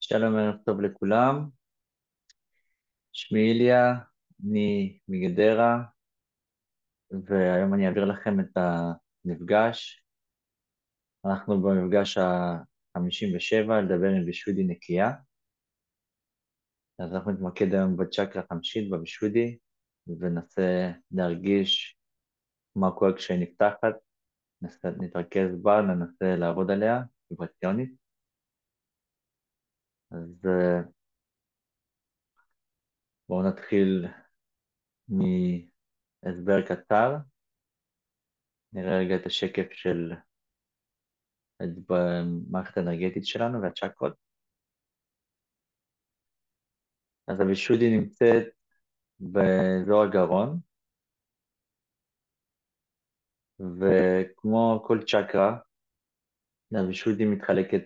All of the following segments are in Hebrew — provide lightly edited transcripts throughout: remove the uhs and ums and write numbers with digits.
שלום, ערב טוב לכולם. שמי איליה, אני מגדרה, והיום אני אעביר לכם את המפגש. אנחנו במפגש ה-57, לדבר עם וישודי נקייה. אז אנחנו נתמקד היום בצ'קרה החמישית, בווישודי, וננסה להרגיש מה קורה כשהיא נפתחת. נתרכז בה, ננסה לעבוד עליה, ויברציונית. אז בואו נתחיל מהסבר קצר. נראה רגע את השקף של במערכת האנרגטית שלנו והצ'קרות. אז הווישודי נמצאת באזור הגרון, וכמו כל צ'קרה, הווישודי מתחלקת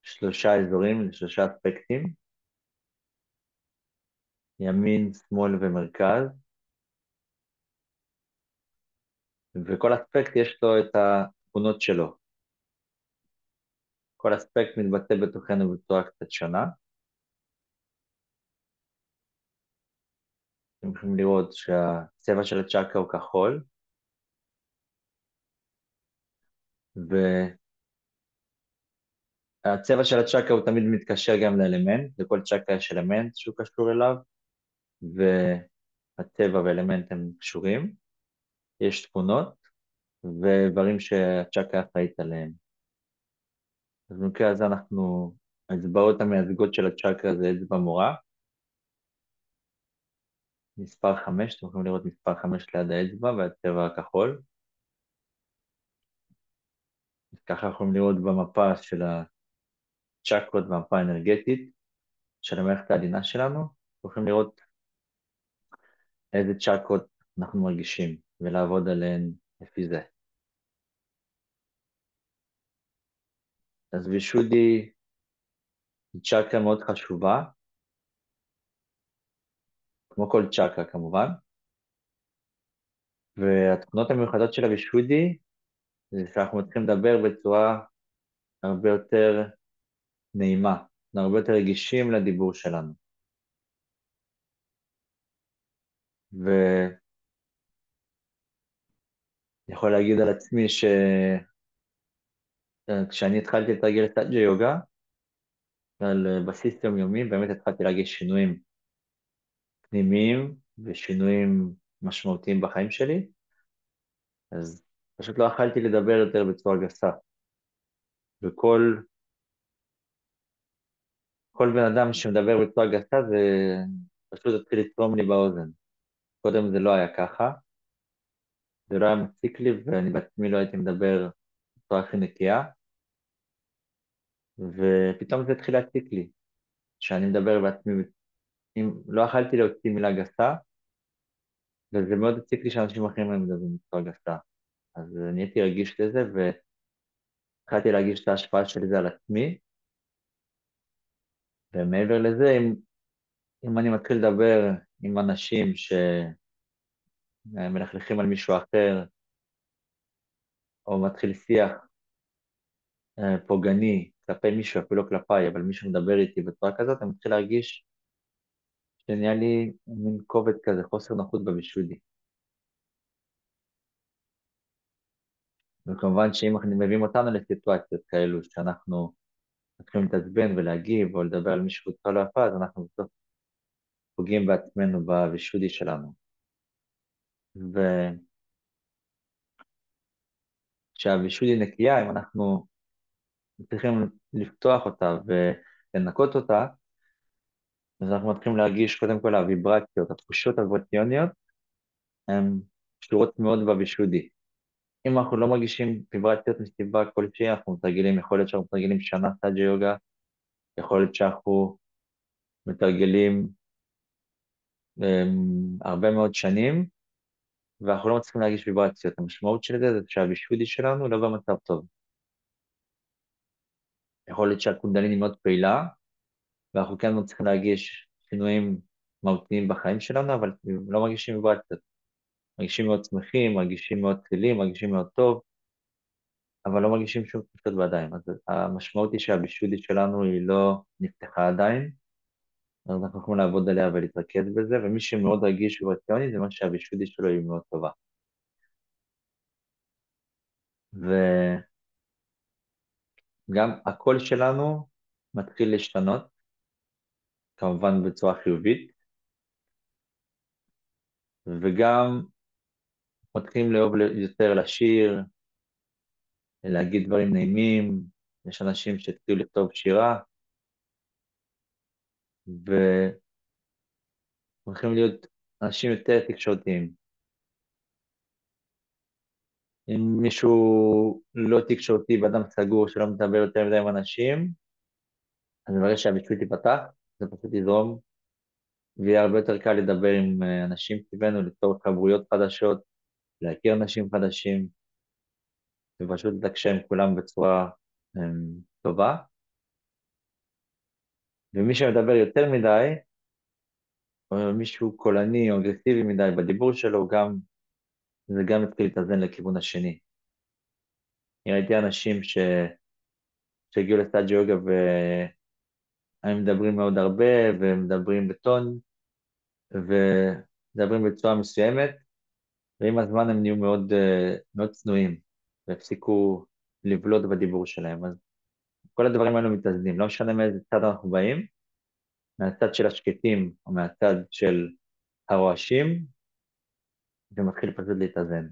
לשלושה אזורים, לשלושה אספקטים, ימין, שמאל ומרכז, וכל אספקט יש לו את התכונות שלו. כל אספקט מתבטא בתוכנו בצורה קצת שונה. אתם יכולים לראות שהצבע של הצ'קרה הוא כחול, והצבע של הצ'קרה הוא תמיד מתקשר גם לאלמנט, לכל צ'קרה יש אלמנט שהוא קשור אליו, והצבע והאלמנט הם קשורים. יש תכונות ודברים שהצ'קרה אחראית עליהם. אז במקרה הזה האצבעות המייצגות של הצ'קרה זה אצבע מורה, מספר 5, אתם יכולים לראות מספר 5 ליד האצבע והצבע הכחול. אז ככה יכולים לראות במפה של הצ'קרות, במפה האנרגטית של המערכת העדינה שלנו, יכולים לראות איזה צ'קרות אנחנו מרגישים ולעבוד עליהן לפי זה. אז וישודי היא צ'קרה מאוד חשובה, כמו כל צ'קרה כמובן, והתכונות המיוחדות של הווישודי זה שאנחנו מתחילים לדבר בצורה הרבה יותר נעימה, אנחנו הרבה יותר רגישים לדיבור שלנו. ואני יכול להגיד על עצמי שכשאני התחלתי לתרגל את סאג'ה יוגה, על בסיס יומיומי, באמת התחלתי להרגיש שינויים פנימיים ושינויים משמעותיים בחיים שלי, אז פשוט לא יכלתי לדבר יותר בצורה גסה. וכל כל בן אדם שמדבר בצורה גסה זה פשוט התחיל לצרום לי באוזן. קודם זה לא היה ככה, זה לא היה מציק לי ואני בעצמי לא הייתי מדבר בצורה הכי נקייה, ופתאום זה התחיל להציק לי, שאני מדבר בעצמי, אם לא יכלתי להוציא מילה גסה, וזה מאוד הציק לי שאנשים אחרים הם מדברים בצורה גסה. אז נהייתי רגיש לזה, והתחלתי להרגיש את ההשפעה של זה על עצמי, ומעבר לזה, אם אני מתחיל לדבר עם אנשים שמלכלכים על מישהו אחר, או מתחיל שיח פוגעני כלפי מישהו, אפילו לא כלפיי, אבל מישהו מדבר איתי בצורה כזאת, אני מתחיל להרגיש שנהיה לי מין כובד כזה, חוסר נוחות בווישודי. וכמובן שאם אנחנו מביאים אותנו לסיטואציות כאלו, שאנחנו מתחילים להתעצבן ולהגיב, או לדבר על מישהו בצורה לא יפה, אז אנחנו בסוף פוגעים בעצמנו בווישודי שלנו. וכשהווישודי נקייה, אם אנחנו צריכים לפתוח אותה ולנקות אותה, אז אנחנו מתחילים להרגיש קודם כל הוויברציות, התחושות הוויברציוניות, הן קשורות מאוד בווישודי. אם אנחנו לא מרגישים ויברציות מסיבה כלשהי, אנחנו מתרגלים, יכול להיות שאנחנו מתרגלים שנה סאג'ה יוגה, יכול להיות שאנחנו מתרגלים הרבה מאוד שנים, ואנחנו לא מצליחים להרגיש ויברציות. המשמעות של זה זה שהווישודי שלנו לא במצב טוב. יכול להיות שהקונדליני מאוד פעילה, ואנחנו כן מצליחים להרגיש שינויים מהותיים בחיים שלנו, אבל לא מרגישים ויברציות. מרגישים מאוד שמחים, מרגישים מאוד כלילים, מרגישים מאוד טוב, אבל לא מרגישים שום תחושות בידיים. אז המשמעות היא שהבישודית שלנו היא לא נפתחה עדיין, אז אנחנו יכולים לעבוד עליה ולהתרכז בזה, ומי שמאוד רגיש ויברציוני זה מה שהבישודית שלו היא מאוד טובה. וגם הקול שלנו מתחיל להשתנות, כמובן בצורה חיובית, וגם מתחילים לאהוב יותר לשיר, להגיד דברים נעימים, יש אנשים שהתחילו לכתוב שירה, והולכים להיות אנשים יותר תקשורתיים. אם מישהו לא תקשורתי ואדם סגור שלא מדבר יותר מדי עם אנשים, אז ברגע שהביטוי תיפתח, זה פשוט יזרום, ויהיה הרבה יותר קל לדבר עם אנשים סביבנו, ליצור חברויות חדשות, להכיר אנשים חדשים, ופשוט לתקשר עם כולם בצורה טובה. ומי שמדבר יותר מדי, או מישהו קולני או אגרסיבי מדי בדיבור שלו, זה גם יתחיל להתאזן לכיוון השני. אני ראיתי אנשים שהגיעו לסטאג' יוגה והם מדברים מאוד הרבה, ומדברים בטון, ומדברים בצורה מסוימת, ועם הזמן הם נהיו מאוד, מאוד צנועים, והפסיקו לבלוט בדיבור שלהם. אז כל הדברים האלו מתאזנים, לא משנה מאיזה צד אנחנו באים, מהצד של השקטים או מהצד של הרועשים, זה מתחיל פשוט להתאזן.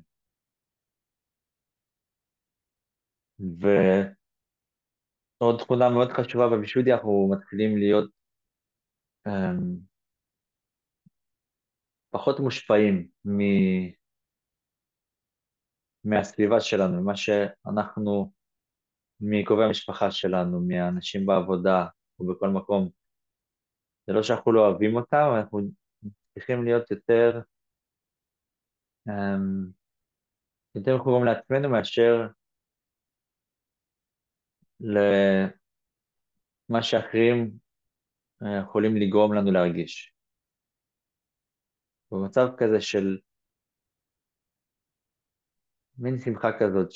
ועוד תכונה מאוד חשובה בבישודי, אנחנו מתחילים להיות um, פחות מושפעים מהסביבה שלנו, ממה שאנחנו, מקרובי המשפחה שלנו, מהאנשים בעבודה ובכל מקום. זה לא שאנחנו לא אוהבים אותם, אנחנו צריכים להיות um, יותר מחוברים לעצמנו מאשר למה שאחרים יכולים לגרום לנו להרגיש. במצב כזה של מין שמחה כזאת,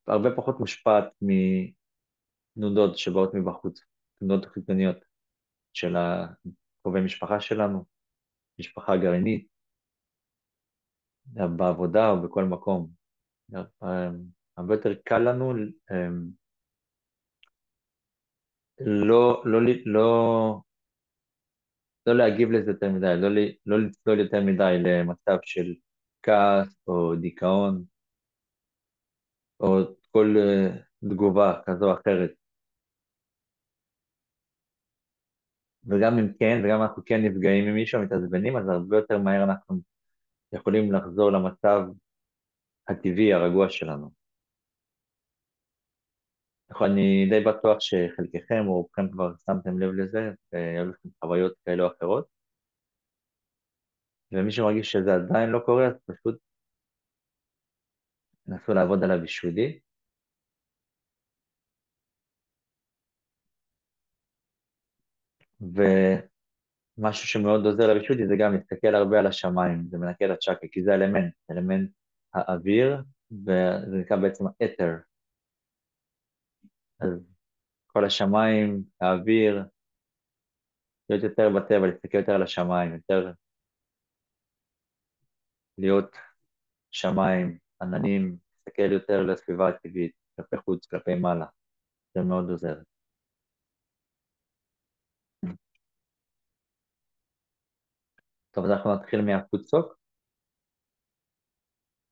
שהרבה פחות מושפעת מתנודות שבאות מבחוץ, תנודות חיצוניות של קרובי משפחה שלנו, משפחה גרעינית, בעבודה או בכל מקום. הרבה יותר קל לנו לא, לא להגיב לזה יותר מדי, לא לצלול יותר מדי למצב של כעס או דיכאון, או כל תגובה כזו או אחרת. וגם אם כן, וגם אנחנו כן נפגעים ממישהו, מתעצבנים, אז הרבה יותר מהר אנחנו יכולים לחזור למצב הטבעי, הרגוע שלנו. נכון, אני די בטוח שחלקכם או רובכם כבר שמתם לב לזה, והיו לכם חוויות כאלה או אחרות, ומי שמרגיש שזה עדיין לא קורה, אז פשוט נסו לעבוד עליו בישודי, ומשהו שמאוד עוזר לבישודי זה גם להסתכל הרבה על השמיים, זה מנקה את הצ'קרה, כי זה אלמנט האוויר, וזה נקרא בעצם האתר, אז כל השמיים, האוויר, להיות יותר בטבע, להסתכל יותר על השמיים, יותר להיות שמיים, עננים, להסתכל יותר לסביבה הטבעית, כלפי חוץ, כלפי מעלה, זה מאוד עוזר. טוב, אז אנחנו נתחיל מהקבוצות.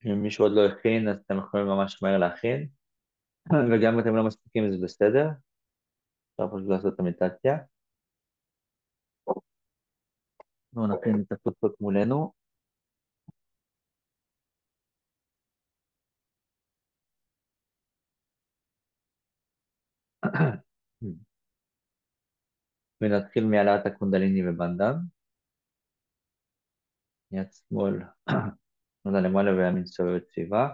אם מישהו עוד לא הכין, אז אתם יכולים ממש מהר להכין, וגם אם אתם לא מספיקים זה בסדר, אפשר פשוט לעשות את המדיטציה. בואו נכין את הקבוצות מולנו. ונתחיל מהעלאת הקונדליני ובנדן. יד שמאל, נודה למעלה וימין סובבת סביבה.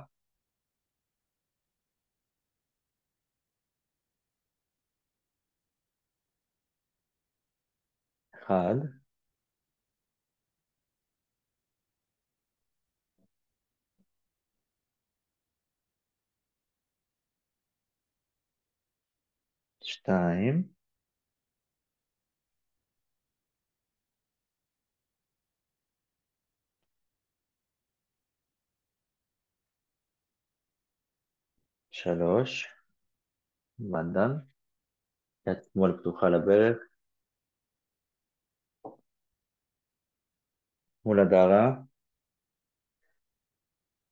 אחד, 2, 3, בנדן, יד שמאל פתוחה לברך, מול הדרה,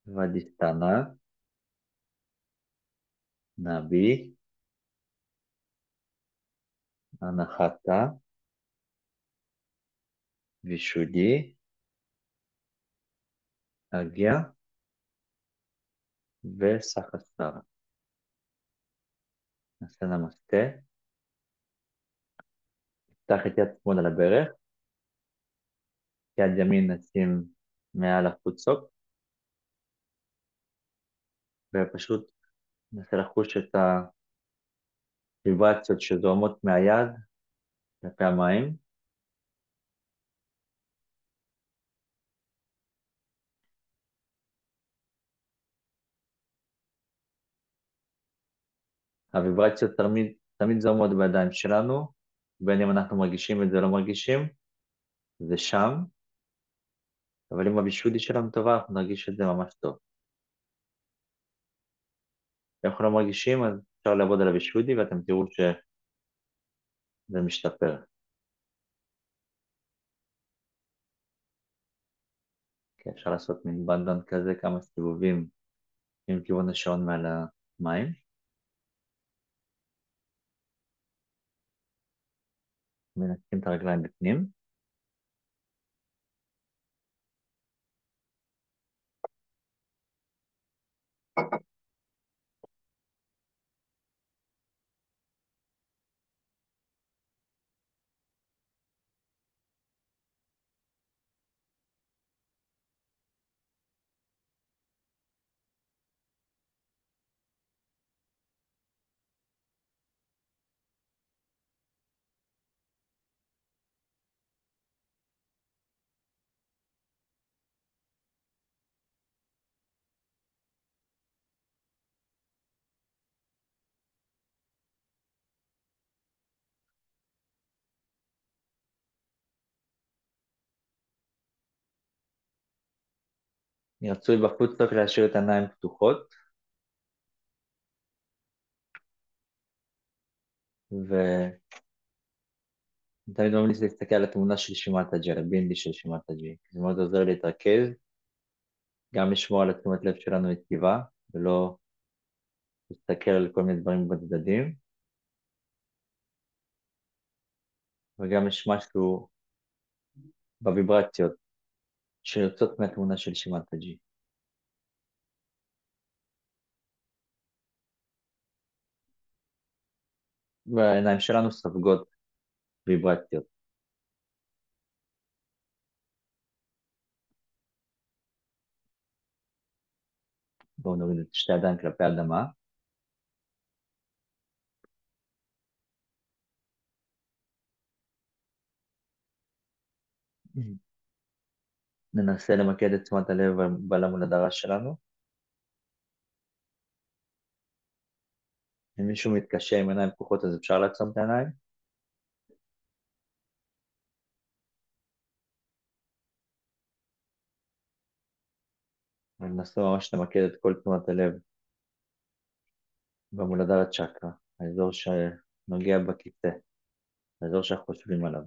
ודיסטנה, נבי, הנחתה, וישודי, אגיה וסחסרה. נעשה נמסטה, נפתח את יד שמאל על הברך, יד ימין נשים מעל החוצות, ופשוט ננסה לחוש את הוויברציות שזורמות מהיד כלפי המים. הוויברציות תמיד זורמות בידיים שלנו, בין אם אנחנו מרגישים את זה או לא מרגישים, זה שם, אבל אם הבישודי שלנו טובה, אנחנו נרגיש את זה ממש טוב. אם אנחנו לא מרגישים, אז אפשר לעבוד על הבישודי, ואתם תראו שזה משתפר. כי אפשר לעשות מין בנדן כזה, כמה סיבובים עם כיוון השעון מעל המים. מנקים את הרגליים בפנים. רצוי בפודסטוק להשאיר את העיניים פתוחות, ותמיד אומרים לי להסתכל על התמונה של שימת הג'י, על הבינדי של שימת הג'י. זה מאוד עוזר להתרכז, גם לשמור על התשומת לב שלנו יציבה, ולא להסתכל על כל מיני דברים בצדדים, וגם יש משהו בוויברציות שיוצאות מהתמונה של שימת הג'י. והעיניים שלנו סופגות ויברציות. בואו נוריד את שתי הידיים כלפי האדמה. ננסה למקד את תשומת הלב בלמוד הדרה שלנו. אם מישהו מתקשה עם עיניים פקוחות, אז אפשר לעצום את העיניים. וננסה ממש למקד את כל תשומת הלב במולדרה צ'קרה, האזור שנוגע בכיסא, האזור שאנחנו חושבים עליו.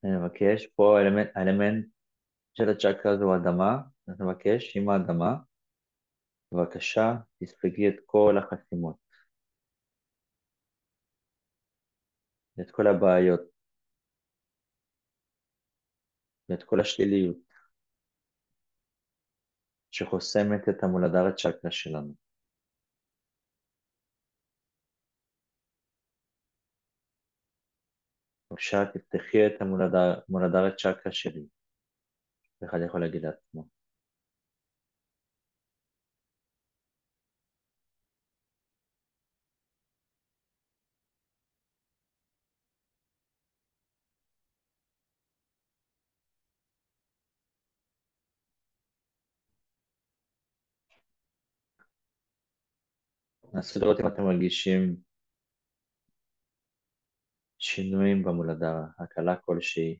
אני מבקש, פה האלמנט של הצ'קרה זו אדמה, אז אני מבקש, עם האדמה, בבקשה, תספגי את כל החסימות, את כל הבעיות, ואת כל השליליות, שחוסמת את המולדרה צ'קרה שלנו. בבקשה, תפתחי את המולדרה צ'קרה שלי. אחד יכול להגיד לעצמו. נסו לראות אם אתם מרגישים שינויים במולדה, הקלה כלשהי,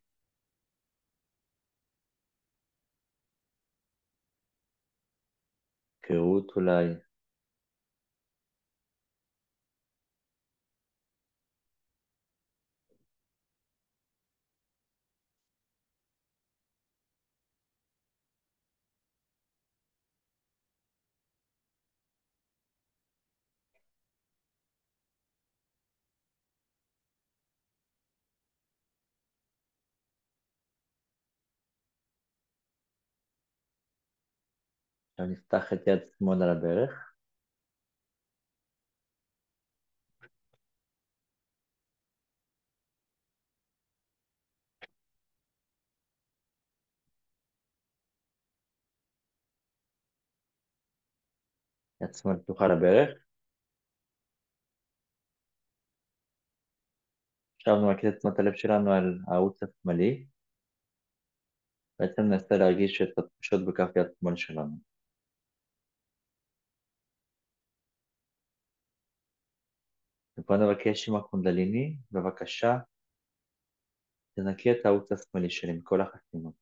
קרירות אולי. עכשיו נפתח את יד שמאל על הברך, יד שמאל פתוחה על הברך. עכשיו נמקד את תשומת הלב שלנו על הערוץ השמאלי, בעצם ננסה להרגיש את התחושות בכף יד שמאל שלנו. ופה נבקש עם הקונדליני, בבקשה, תנקי את הערוץ השמאלי שלי מכל החסימות.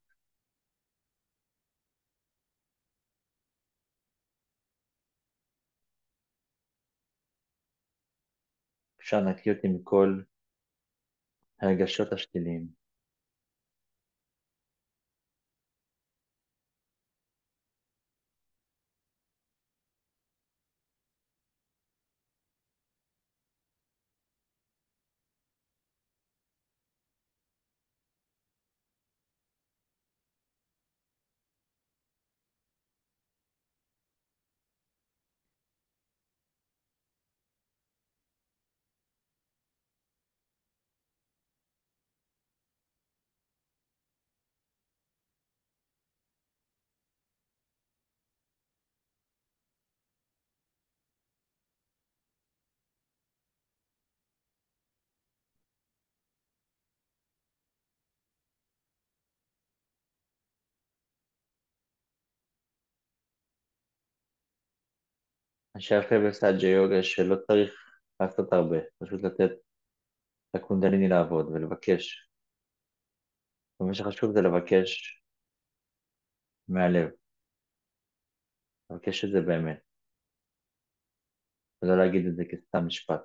בבקשה, נקי אותי מכל הרגשות השליליים. מה שיפה בסאג'ה יוגה שלא צריך לעשות הרבה, פשוט לתת לקונדליני לעבוד ולבקש. ומה שחשוב זה לבקש מהלב, לבקש את זה באמת, ולא להגיד את זה כסתם משפט.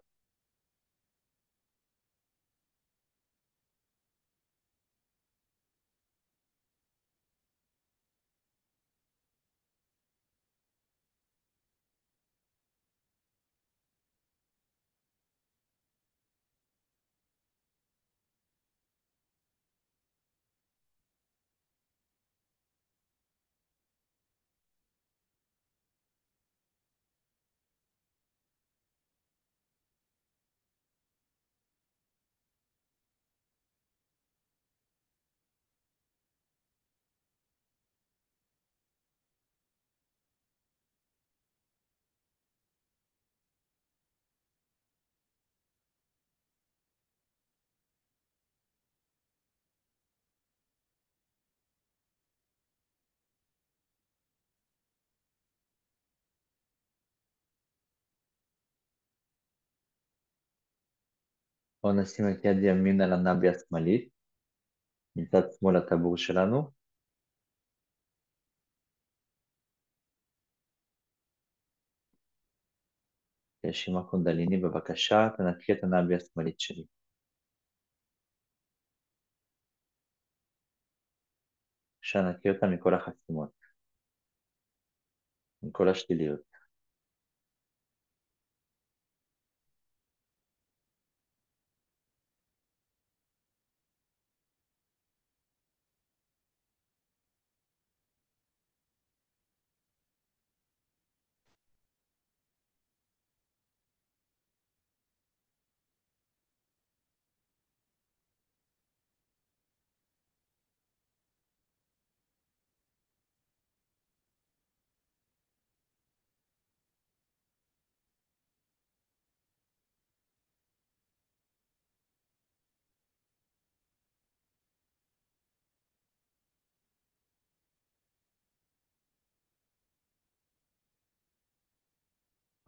בואו נשים את יד ימין על הנבי השמאלית, מצד שמאל הטבור שלנו, רשימה קונדליני, בבקשה, תנקי את הנבי השמאלית שלי. בבקשה, נקי אותה מכל החסימות, מכל השליליות.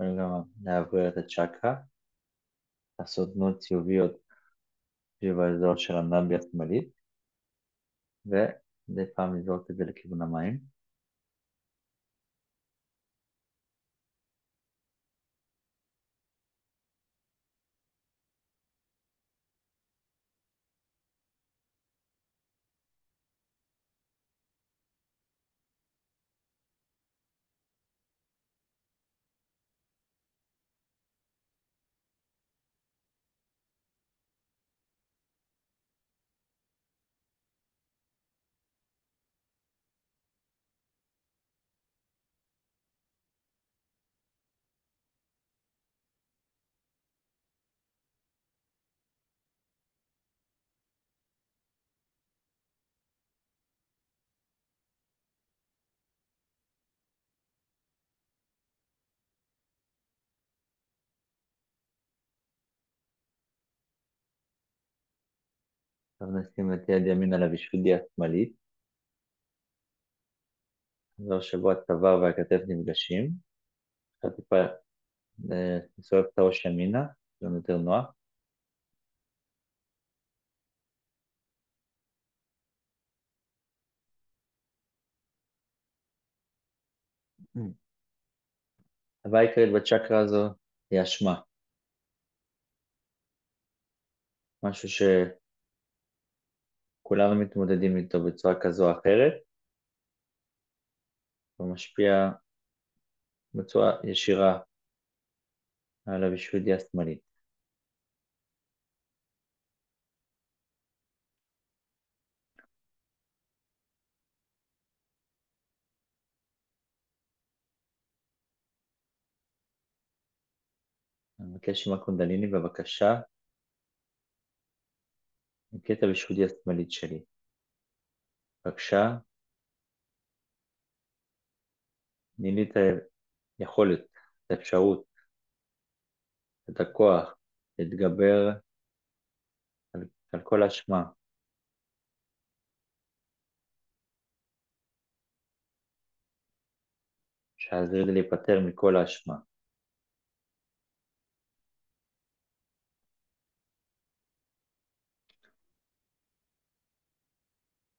יכולים גם להבריא את הצ'קרה, לעשות תנועות ציוביות סביב האזור של הנבי השמאלית, ומדי פעם לזרוק את זה לכיוון המים. עכשיו נשים את יד ימין על הווישודי השמאלית, אזור שבו הצוואר והכתף נפגשים. עכשיו טיפה נסובב את הראש ימינה, זה גם יותר נוח. הבעיה העיקרית בצ'קרה הזו היא אשמה, משהו שכולנו מתמודדים איתו בצורה כזו או אחרת, הוא משפיע בצורה ישירה על הווישודי השמאלי. אני מבקש עם הקונדליני בבקשה, נקרא את הווישודי השמאלית שלי. בבקשה, תני לי את היכולת, את האפשרות, את הכוח להתגבר על כל האשמה, שעזרי לי להיפטר מכל האשמה.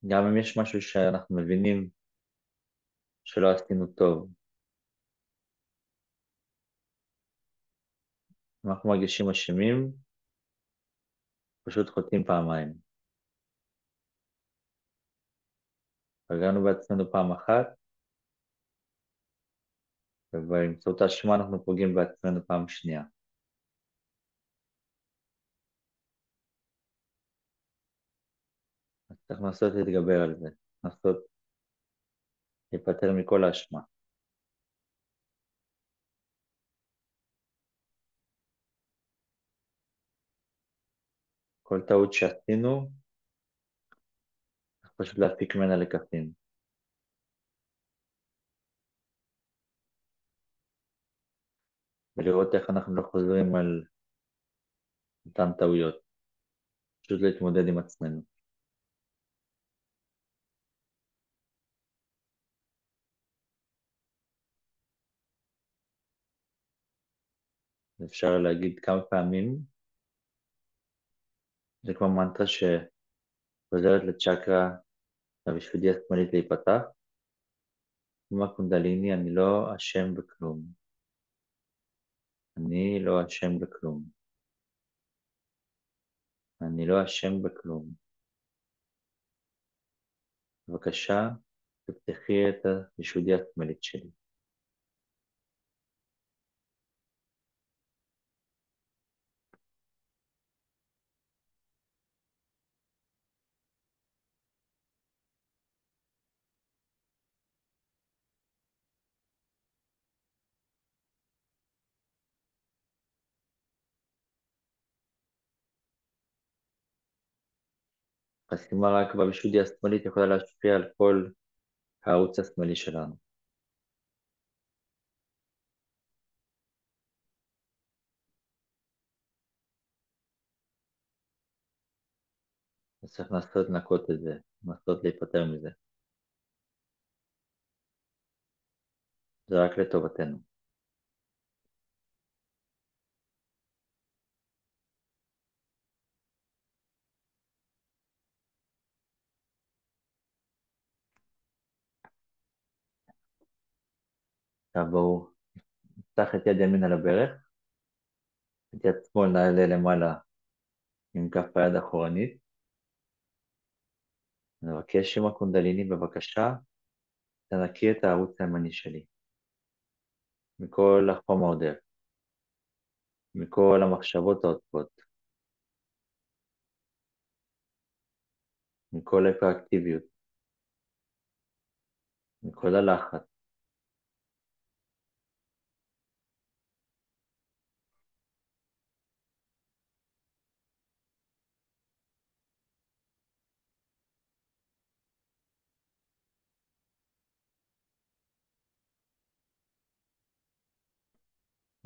גם אם יש משהו שאנחנו מבינים שלא עשינו טוב, אם אנחנו מרגישים אשמים, פשוט חוטאים פעמיים. פגענו בעצמנו פעם אחת, ובאמצעות האשמה אנחנו פוגעים בעצמנו פעם שנייה. אז צריך לנסות להתגבר על זה, לנסות להיפטר מכל האשמה. כל טעות שעשינו, צריך פשוט להפיק ממנה לקחים. ולראות איך אנחנו לא חוזרים על אותן טעויות. פשוט להתמודד עם עצמנו. אפשר להגיד כמה פעמים, זה כמו מנטרה שעוזרת לצ'קרה, לווישודי השמאלית להיפתח. כמו הקונדליני, אני לא אשם בכלום. אני לא אשם בכלום. אני לא אשם בכלום. בבקשה, תפתחי את הווישודי השמאלית שלי. חסימה רק בווישודי השמאלית יכולה להשפיע על כל הערוץ השמאלי שלנו. אז צריך לנסות לנקות את זה, לנסות להיפטר מזה. זה רק לטובתנו. עכשיו בואו נפתח את יד ימין על הברך, את יד שמאל נעלה למעלה עם כף היד האחורנית. נבקש עם הקונדליני בבקשה, תנקי את הערוץ הימני שלי, מכל החום העודף, מכל המחשבות העודפות, מכל ההיפראקטיביות, מכל הלחץ.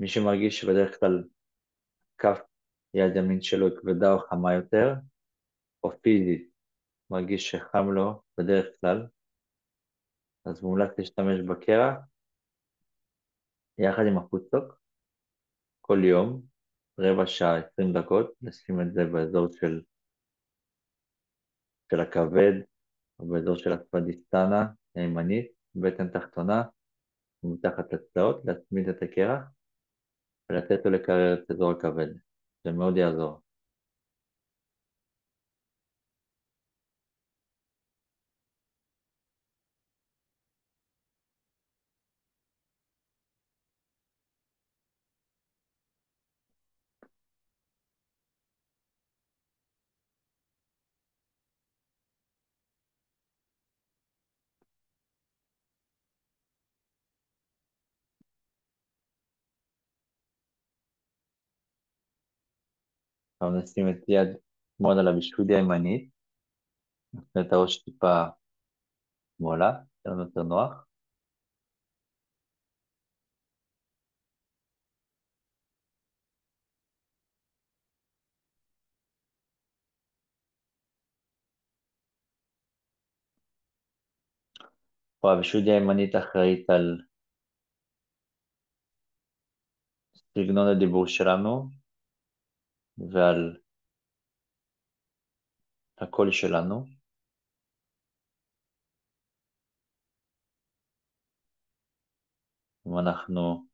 מי שמרגיש שבדרך כלל כף יד ימין שלו היא כבדה או חמה יותר, או פיזית מרגיש שחם לו בדרך כלל, אז מומלץ להשתמש בקרח יחד עם הפודטוק כל יום, רבע שעה, 20 דקות, לשים את זה באזור של הכבד, או באזור של הספדיסטנה הימנית, בטן תחתונה, ומתחת לצלעות, להצמיד את הקרח ולתת לו לקרר את אזור הכבד. זה מאוד יעזור. עכשיו נשים את יד שמאל על הבישודיה הימנית, נפנה את הראש טיפה שמאלה, יהיה לנו יותר נוח. פה הבישודיה הימנית אחראית על סגנון הדיבור שלנו ועל הקול שלנו. אם אנחנו,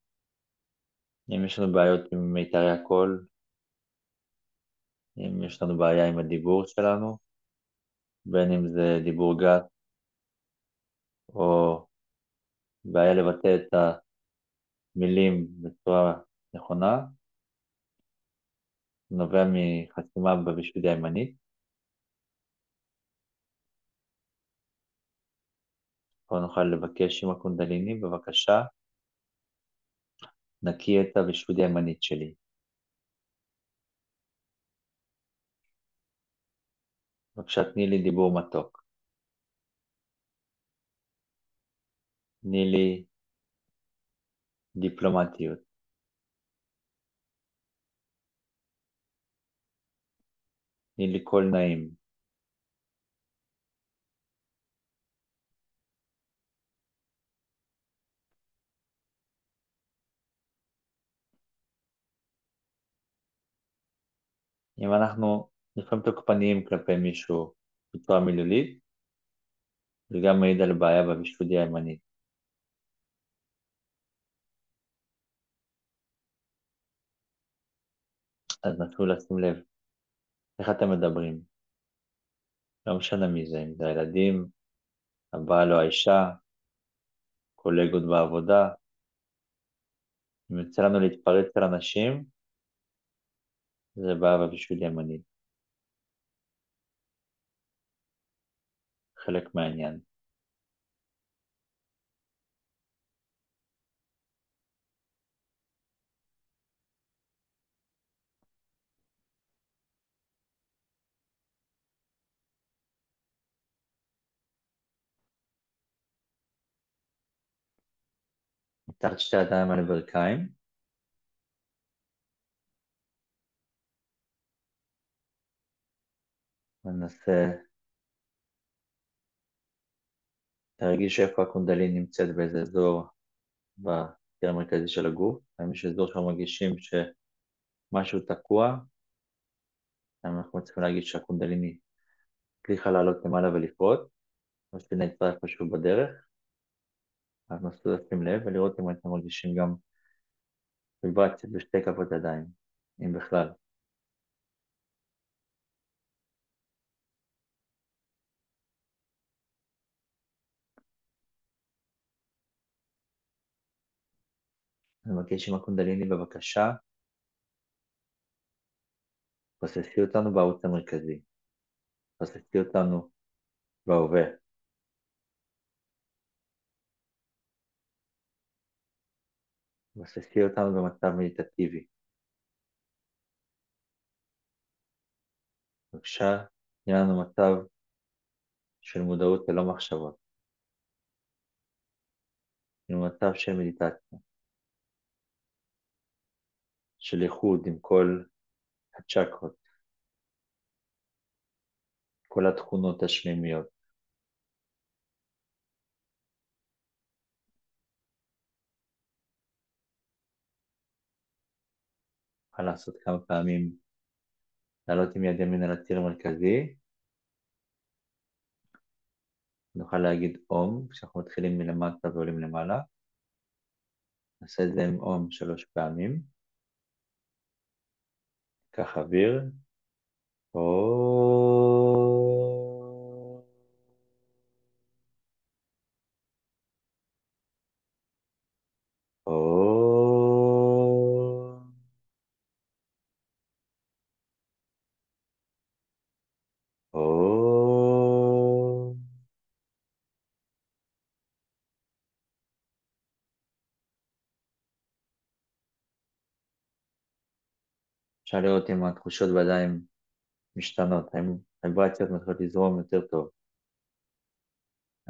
אם יש לנו בעיות עם מיתרי הקול, אם יש לנו בעיה עם הדיבור שלנו, בין אם זה דיבור גס או בעיה לבטא את המילים בצורה נכונה, נובע מחסימה בבישודיה הימנית. פה נוכל לבקש עם הקונדליני, בבקשה, נקי את הבישודיה הימנית שלי. בבקשה, תני לי דיבור מתוק. תני לי דיפלומטיות. תני לי קול נעים. אם אנחנו לפעמים תוקפניים כלפי מישהו בצורה מילולית, זה גם מעיד על בעיה בבישודיה הימנית. אז נתחיל לשים לב איך אתם מדברים. לא משנה מי זה, אם זה הילדים, הבעל או האישה, קולגות בעבודה. אם יוצא לנו להתפרץ על אנשים, זה בעיה בבישודיה הימנית. חלק מהעניין. מתחת שתי ידיים על הברכיים, וננסה להרגיש איפה הקונדלין נמצאת, באיזה אזור בקיר המרכזי של הגוף. אם יש אזור שאנחנו מרגישים שמשהו תקוע, אנחנו צריכים להרגיש שהקונדליני הצליחה לעלות למעלה ולפרוט, או שנעצרה איפשהו בדרך. אז נסו לשים לב ולראות אם אתם מרגישים גם ויברציות בשתי כפות ידיים, אם בכלל. אני מבקש עם הקונדליני בבקשה, תפססי אותנו בערוץ המרכזי, תפססי אותנו בהווה, תפססי אותנו במצב מדיטטיבי. בבקשה, תהיה לנו מצב של מודעות ללא מחשבות, עם מצב של מדיטציה, של איחוד עם כל הצ'קרות, כל התכונות השמימיות. נוכל לעשות כמה פעמים, לעלות עם יד ימין על הציר המרכזי, נוכל להגיד אום, כשאנחנו מתחילים מלמטה ועולים למעלה. נעשה את זה עם אום 3 פעמים. קח אוויר. או... או... או... אפשר לראות אם התחושות בידיים משתנות, האם הוויברציות מתחילות לזרום יותר טוב.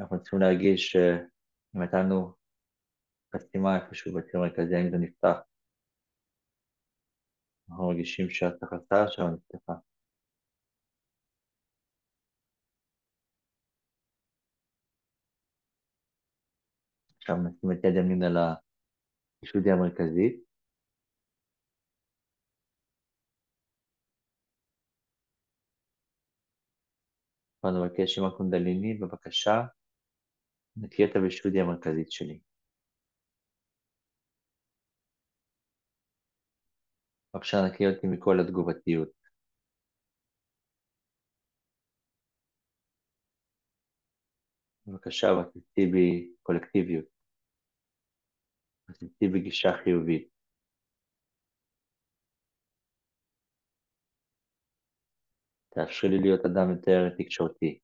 אנחנו צריכים להרגיש שאם הייתה לנו חסימה איפשהו בציר המרכזי, האם זה נפתח. אנחנו מרגישים שהתחסה שלנו נפתחה. עכשיו נשים את יד ימין על הישודי המרכזית, ואני מבקש עם הקונדליני, בבקשה, נקי את הבישודי המרכזית שלי. בבקשה נקי אותי מכל התגובתיות. בבקשה, ותצאי בי קולקטיביות, ותצאי בגישה חיובית. תאפשרי לי להיות אדם יותר תקשורתי,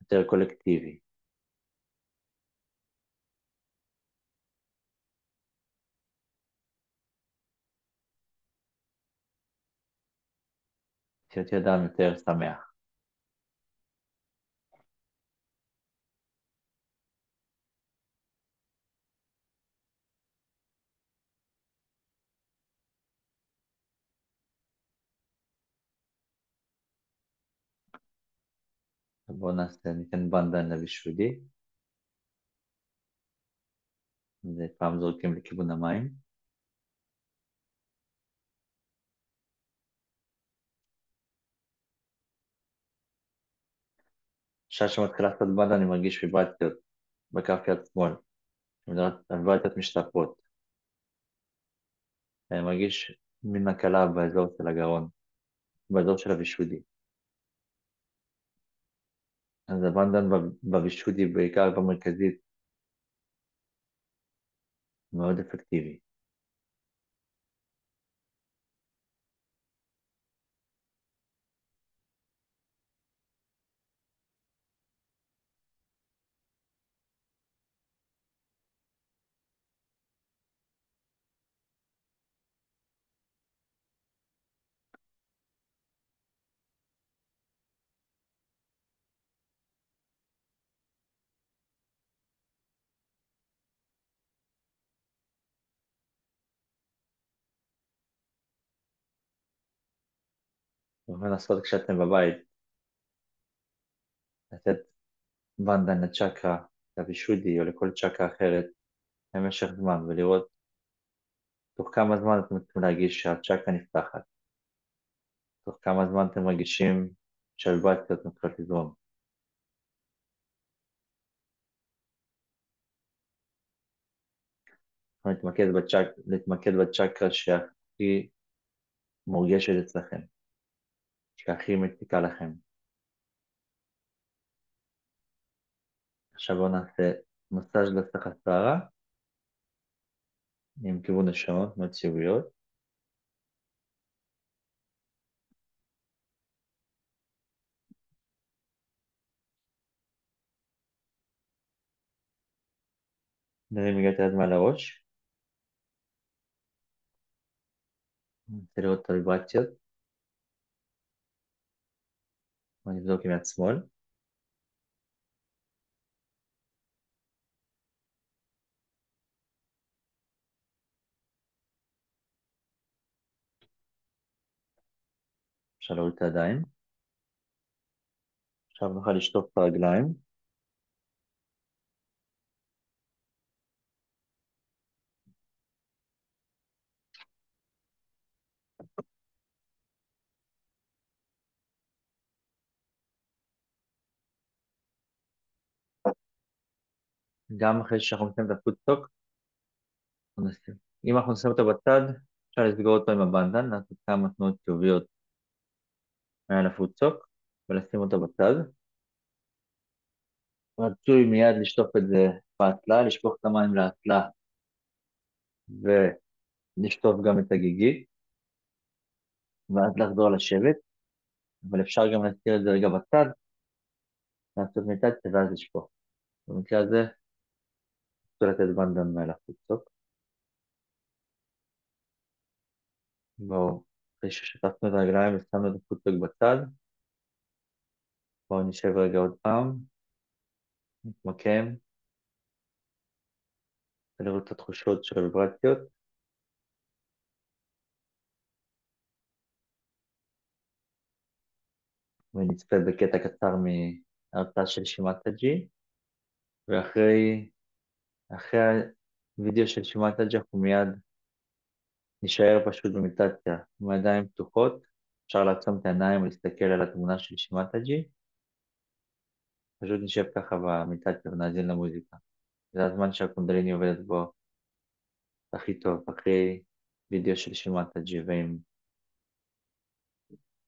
יותר קולקטיבי. להיות אדם יותר שמח. בואו נעשה, ניתן בנדן לבישודי, ופעם זורקים לכיוון המים. בשעה שמתחילה לעשות בנדן אני מרגיש ויברציות בכף יד שמאל, הוויברציות משתפרות. אני מרגיש מין הקלה באזור של הגרון, באזור של הבישודי. אז הבנדן בבישודי, בעיקר במרכזית, מאוד אפקטיבי. אתם יכולים לעשות כשאתם בבית, לתת בנדן לצ'קרה, לבישודי או לכל צ'קרה אחרת במשך זמן, ולראות תוך כמה זמן אתם צריכים להרגיש שהצ'קרה נפתחת, תוך כמה זמן אתם מרגישים שהוויברציות מתחילות לזרום. אנחנו להתמקד בצ'קרה שהכי מורגשת אצלכם, שהכי מתיקה לכם. עכשיו בואו נעשה מסאז' לסך השערה, עם כיוון השעון, מאוד ציוריות. נרים רגע את היד מעל הראש. ננסה לראות את הוויברציות. בואו נבדוק עם יד שמאל. אפשר להוריד את הידיים. עכשיו נוכל לשטוף את הרגליים. גם אחרי שאנחנו נסיים את הפודטוק, אם אנחנו נשים אותו בצד, אפשר לסגור אותו עם הבנדן, לעשות כמה תנועות חיוביות מעל הפודטוק, ולשים אותו בצד. רצוי מיד לשטוף את זה באסלה, לשפוך את המים לאסלה, ולשטוף גם את הגיגית, ואז לחזור לשבת, אבל אפשר גם להסתיר את זה רגע בצד, לעשות מדיטציה ואז לשפוך. במקרה הזה, אפשר לתת בנדן מעל הפודטוק. בואו, אחרי ששטפנו את הרגליים ושמנו את הפודטוק בצד, בואו נשב רגע עוד פעם, נתמקם, ולראות את התחושות של הוויברציות. ונצפה בקטע קצר מהרצאה של שימאטה-ג'י, ואחרי הווידאו של שימאטה-ג'י אנחנו מיד נשאר פשוט במדיטציה עם הידיים פתוחות. אפשר לעצום את העיניים ולהסתכל על התמונה של שימאטה-ג'י. פשוט נשב ככה במדיטציה ונאזין למוזיקה. זה הזמן שהקונדליני עובדת בו הכי טוב, אחרי וידאו של שימאטה-ג'י ועם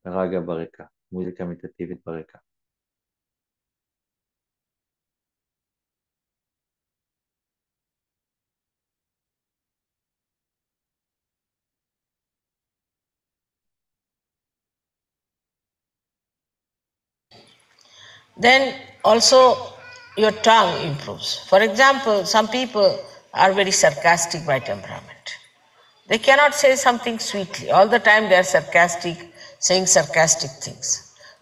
רגע ברקע, מוזיקה מדיטטיבית ברקע. Then also your tongue improves. For example, some people are very sarcastic by temperament. They cannot say something sweetly. All the time they are sarcastic, saying sarcastic things.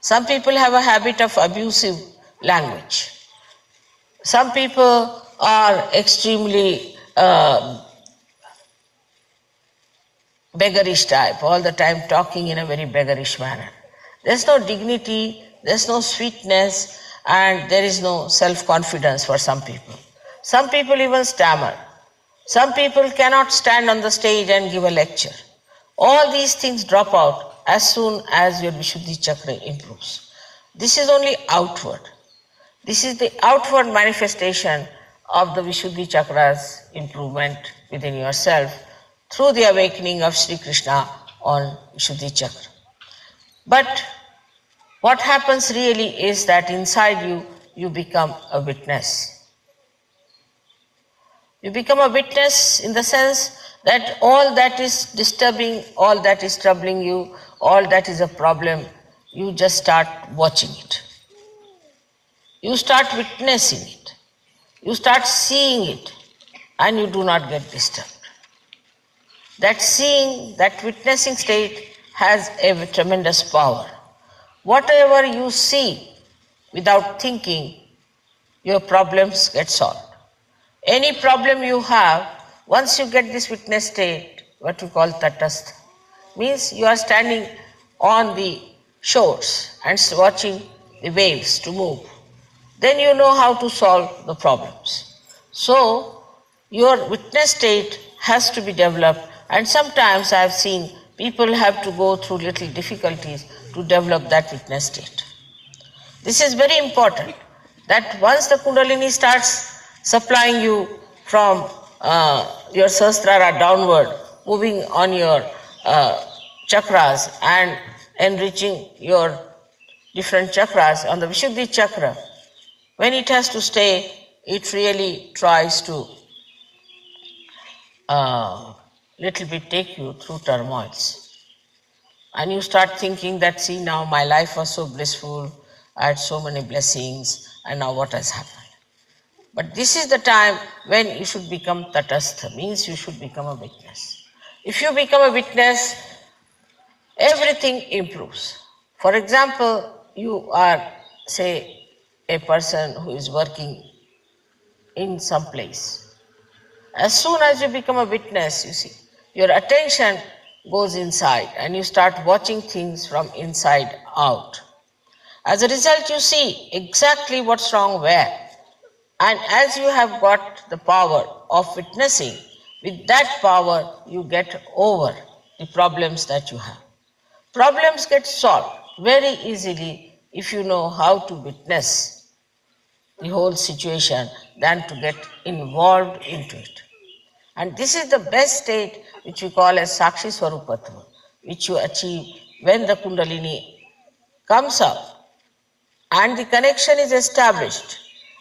Some people have a habit of abusive language. Some people are extremely beggarish type, all the time talking in a very beggarish manner. There's no dignity, there's no sweetness, and there is no self-confidence for some people. Some people even stammer. Some people cannot stand on the stage and give a lecture. All these things drop out as soon as your Vishuddhi Chakra improves. This is only outward. This is the outward manifestation of the Vishuddhi Chakra's improvement within yourself through the awakening of Sri Krishna on Vishuddhi Chakra. But what happens really is that inside you, you become a witness. You become a witness in the sense that all that is disturbing, all that is troubling you, all that is a problem, you just start watching it. You start witnessing it. You start seeing it, and you do not get disturbed. That seeing, that witnessing state has a tremendous power. Whatever you see without thinking, your problems get solved. Any problem you have, once you get this witness state, what we call tatastha, means you are standing on the shores and watching the waves to move. Then you know how to solve the problems. So your witness state has to be developed, and sometimes I have seen people have to go through little difficulties to develop that witness state. This is very important, that once the Kundalini starts supplying you from your sahasrara downward, moving on your chakras and enriching your different chakras on the Vishuddhi chakra. When it has to stay, it really tries to little bit take you through turmoils. And you start thinking that, see, now my life was so blissful, I had so many blessings, and now what has happened? But this is the time when you should become tatastha, means you should become a witness. If you become a witness, everything improves. For example, you are, say, a person who is working in some place. As soon as you become a witness, you see, your attention goes inside and you start watching things from inside out. As a result, you see exactly what's wrong where. And as you have got the power of witnessing, with that power you get over the problems that you have. Problems get solved very easily if you know how to witness the whole situation than to get involved into it. And this is the best state which we call as Sakshi Swarupatva, which you achieve when the Kundalini comes up and the connection is established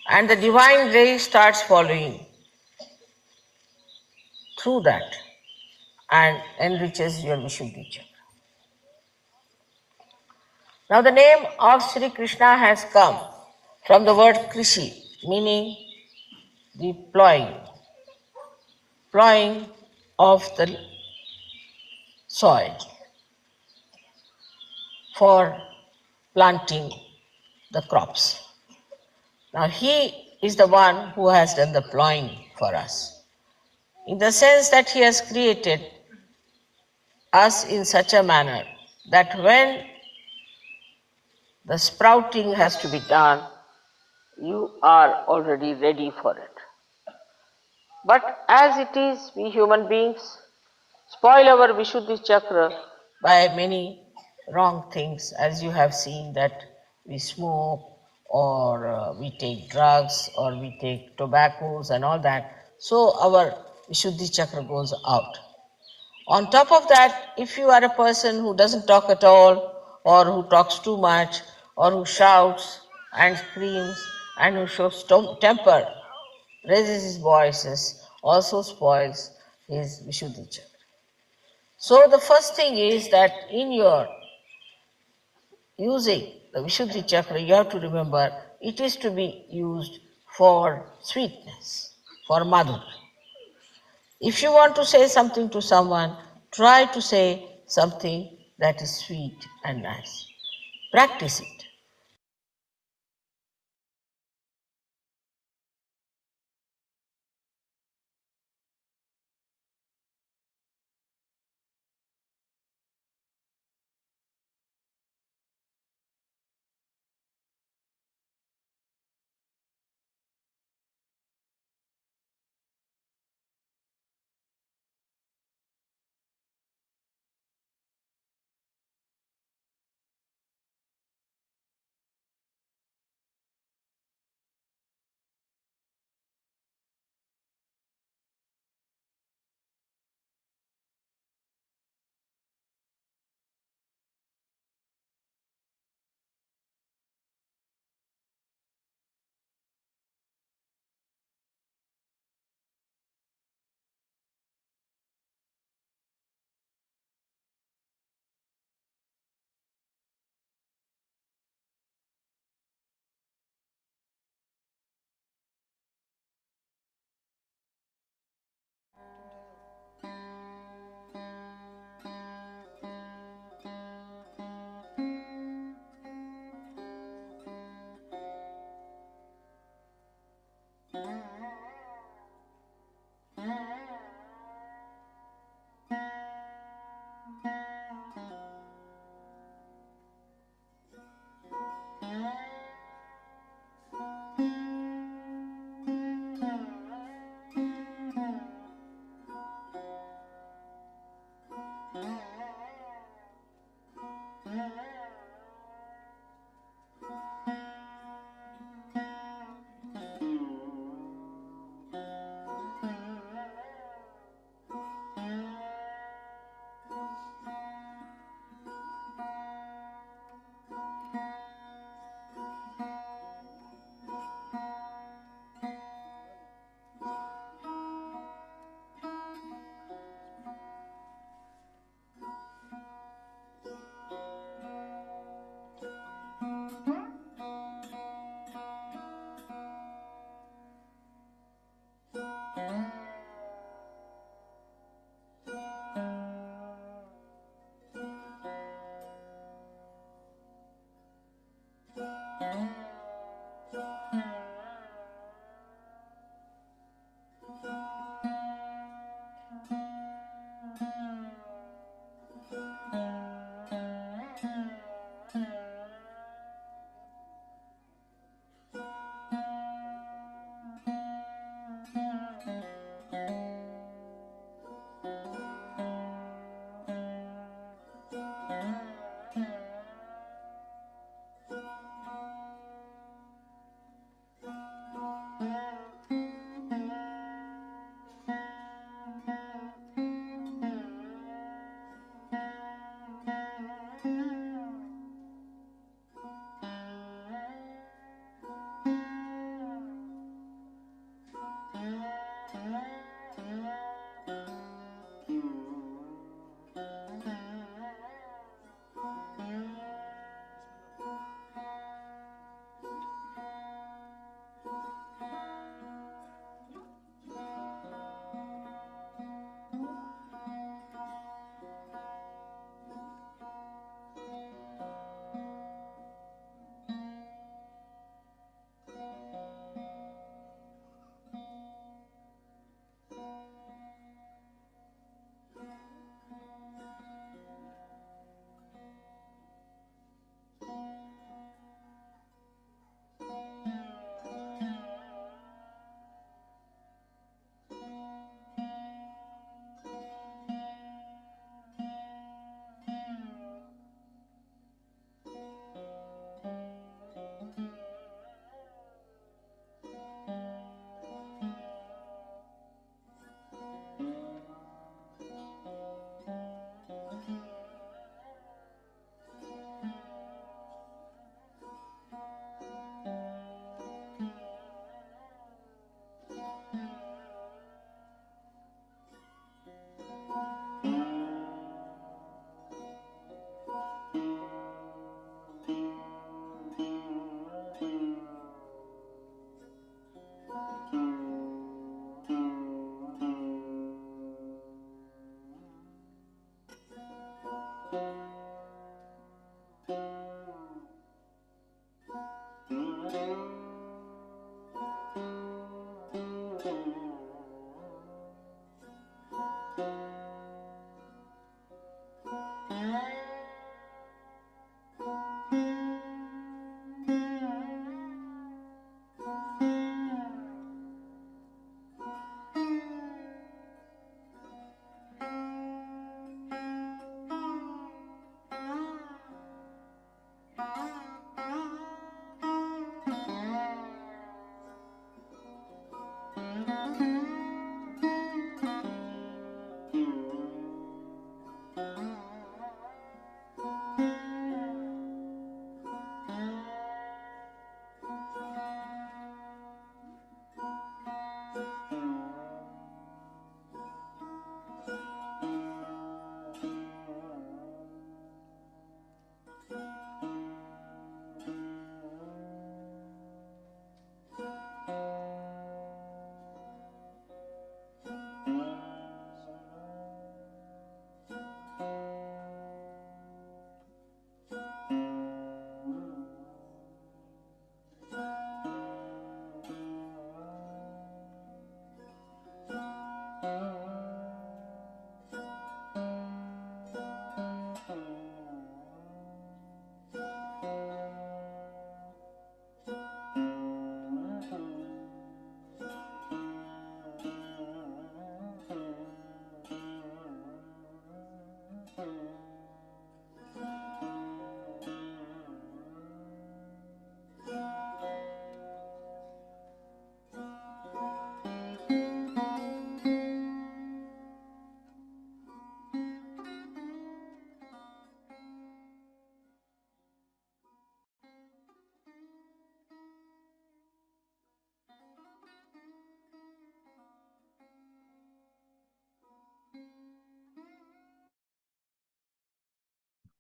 and the divine ray starts following through that and enriches your Vishuddhi chakra. Now the name of Sri Krishna has come from the word Krishi, meaning the plowing of the soil for planting the crops. Now he is the one who has done the plowing for us, in the sense that he has created us in such a manner that when the sprouting has to be done, you are already ready for it. But as it is, we human beings spoil our Vishuddhi chakra by many wrong things, as you have seen that we smoke or we take drugs or we take tobaccos and all that. So our Vishuddhi chakra goes out. On top of that, if you are a person who doesn't talk at all or who talks too much or who shouts and screams and who shows temper, raises his voices, also spoils his Vishuddhi chakra. So the first thing is that in your using the Vishuddhi chakra, you have to remember it is to be used for sweetness, for madhurya. If you want to say something to someone, try to say something that is sweet and nice. Practice it.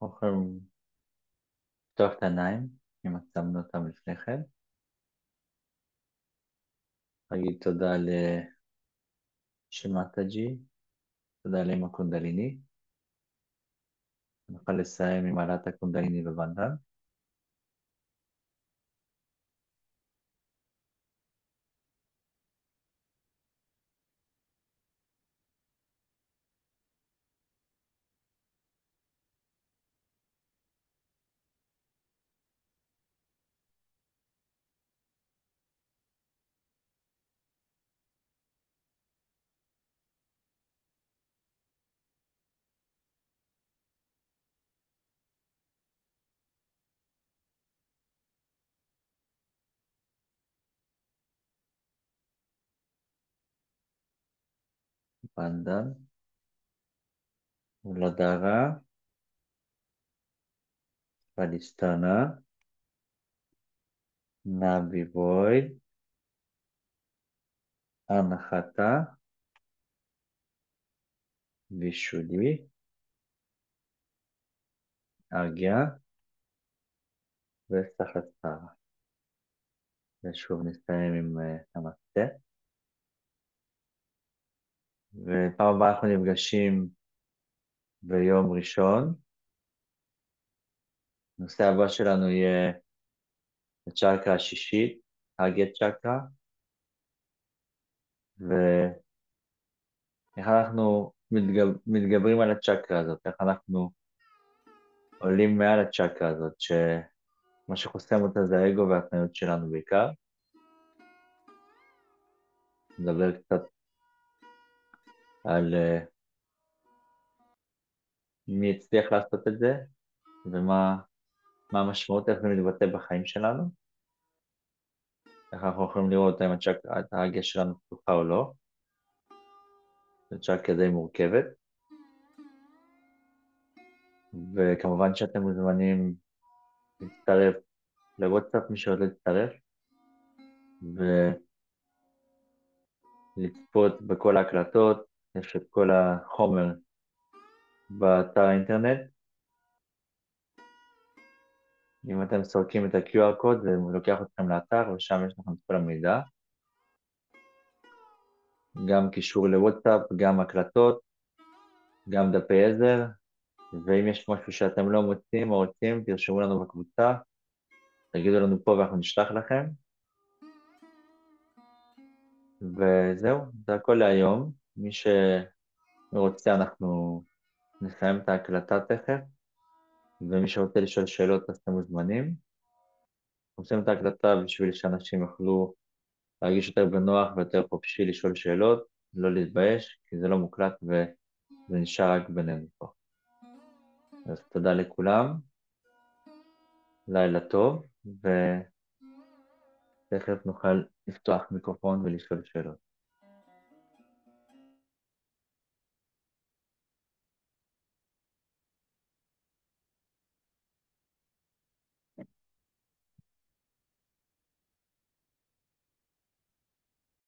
אנחנו יכולים לפתוח את העיניים, אם עצמנו אותם לפני כן. להגיד תודה לשמטג'י, תודה לאמא קונדליני. נוכל לסיים עם העלאת הקונדליני בבנדן. פנדן, ולדרה, פליסטנה, נבי בוי, אנחתה, וישולי, אגיה, וסחסרה. ושוב נסיים עם המסטה. ופעם הבאה אנחנו נפגשים ביום ראשון. הנושא הבא שלנו יהיה הצ'קרה השישית, הגט צ'קרה, ואיך אנחנו מתגברים על הצ'קרה הזאת, איך אנחנו עולים מעל הצ'קרה הזאת, שמה שחוסם אותה זה האגו וההתניות שלנו בעיקר. נדבר קצת על מי הצליח לעשות את זה, ומה המשמעות, איך זה מתבטא בחיים שלנו, איך אנחנו יכולים לראות האם ההגה שלנו פתוחה או לא. זו צ'קרה די מורכבת. וכמובן שאתם מוזמנים להצטרף לוואטסאפ, מי שעוד לא להצטרף, ולצפות בכל ההקלטות. יש את כל החומר באתר האינטרנט. אם אתם סורקים את ה-QR קוד, זה לוקח אתכם לאתר, ושם יש לכם את כל המידע. גם קישור לוואטסאפ, גם הקלטות, גם דפי עזר, ואם יש משהו שאתם לא מוצאים או רוצים, תרשמו לנו בקבוצה, תגידו לנו פה ואנחנו נשלח לכם. וזהו, זה הכל להיום. מי שרוצה, אנחנו נסיים את ההקלטה תכף, ומי שרוצה לשאול שאלות, אז אתם מוזמנים. עושים את ההקלטה בשביל שאנשים יוכלו להרגיש יותר בנוח ויותר חופשי לשאול שאלות, לא להתבייש, כי זה לא מוקלט וזה נשאר רק בינינו פה. אז תודה לכולם, לילה טוב, ותכף נוכל לפתוח מיקרופון ולשאול שאלות.